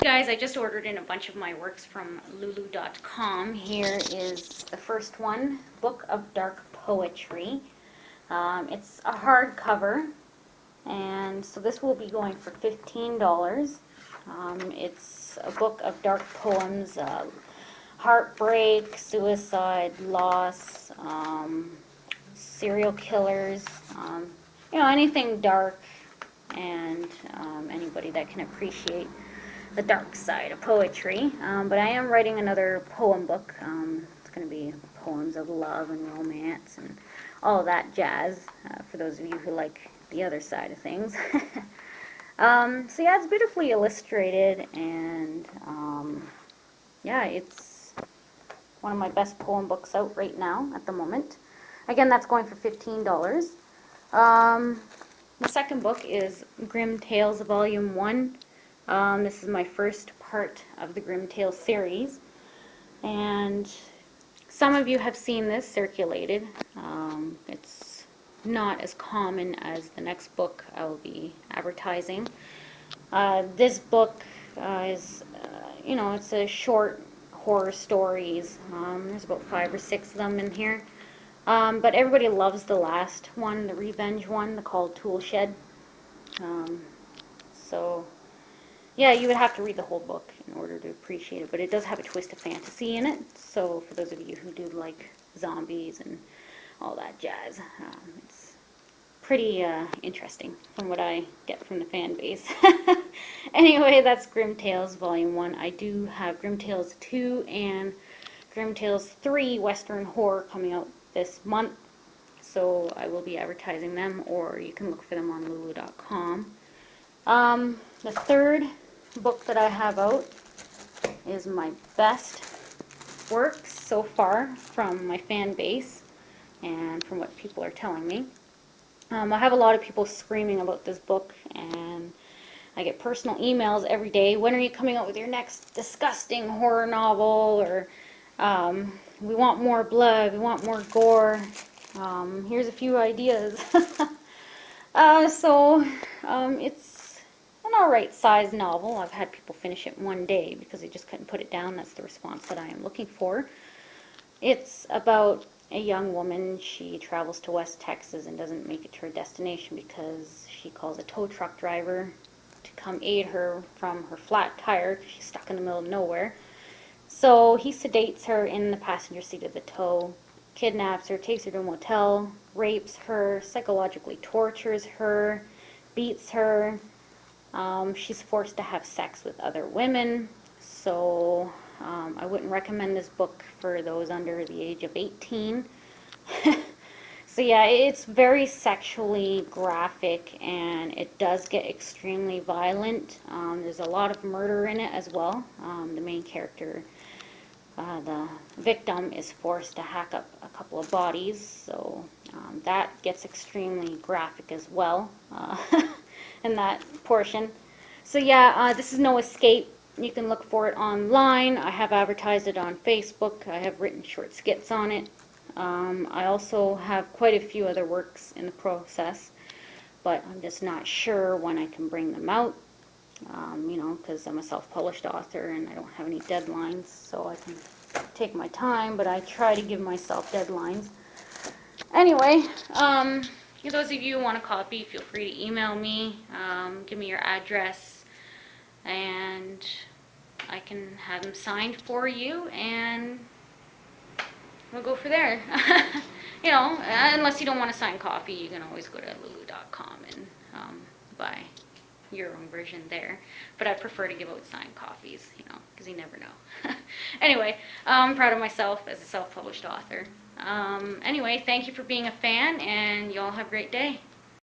Guys, I just ordered in a bunch of my works from lulu.com. Here is the first one, Book of Dark Poetry. It's a hardcover, and so this will be going for $15. It's a book of dark poems, heartbreak, suicide, loss, serial killers, anything dark, and anybody that can appreciate the dark side of poetry. But I am writing another poem book. It's going to be poems of love and romance and all of that jazz, for those of you who like the other side of things. So yeah, it's beautifully illustrated, and yeah, it's one of my best poem books out right now at the moment. Again, that's going for $15. The second book is Grim Tales Volume 1. This is my first part of the Grim Tales series, and some of you have seen this circulated. It's not as common as the next book I will be advertising. This book is, it's a short horror stories. There's about 5 or 6 of them in here. But everybody loves the last one, the revenge one, called Toolshed. So yeah, you would have to read the whole book in order to appreciate it, but it does have a twist of fantasy in it, so for those of you who do like zombies and all that jazz, it's pretty interesting from what I get from the fan base. Anyway, that's Grim Tales Volume 1. I do have Grim Tales 2 and Grim Tales 3 Western Horror coming out this month, so I will be advertising them, or you can look for them on lulu.com. The third book that I have out is my best works so far from my fan base and from what people are telling me. I have a lot of people screaming about this book, and I get personal emails every day. When are you coming out with your next disgusting horror novel? Or we want more blood, we want more gore. Here's a few ideas. It's an alright size novel. I've had people finish it one day because they just couldn't put it down. That's the response that I am looking for. It's about a young woman. She travels to West Texas and doesn't make it to her destination because she calls a tow truck driver to come aid her from her flat tire because she's stuck in the middle of nowhere. So he sedates her in the passenger seat of the tow, kidnaps her, takes her to a motel, rapes her, psychologically tortures her, beats her. She's forced to have sex with other women, so I wouldn't recommend this book for those under the age of 18. So yeah, it's very sexually graphic, and it does get extremely violent. There's a lot of murder in it as well. The main character, the victim, is forced to hack up a couple of bodies, so that gets extremely graphic as well. In that portion. So yeah, this is No Escape. You can look for it online. I have advertised it on Facebook. I have written short skits on it. I also have quite a few other works in the process, but I'm just not sure when I can bring them out, because I'm a self-published author and I don't have any deadlines, so I can take my time, but I try to give myself deadlines. Anyway, those of you who want a copy, feel free to email me, give me your address, and I can have them signed for you, and we'll go for there. Unless you don't want a signed copy, you can always go to lulu.com and buy your own version there. But I prefer to give out signed copies, because you never know. Anyway, I'm proud of myself as a self-published author. Anyway, thank you for being a fan, and you all have a great day.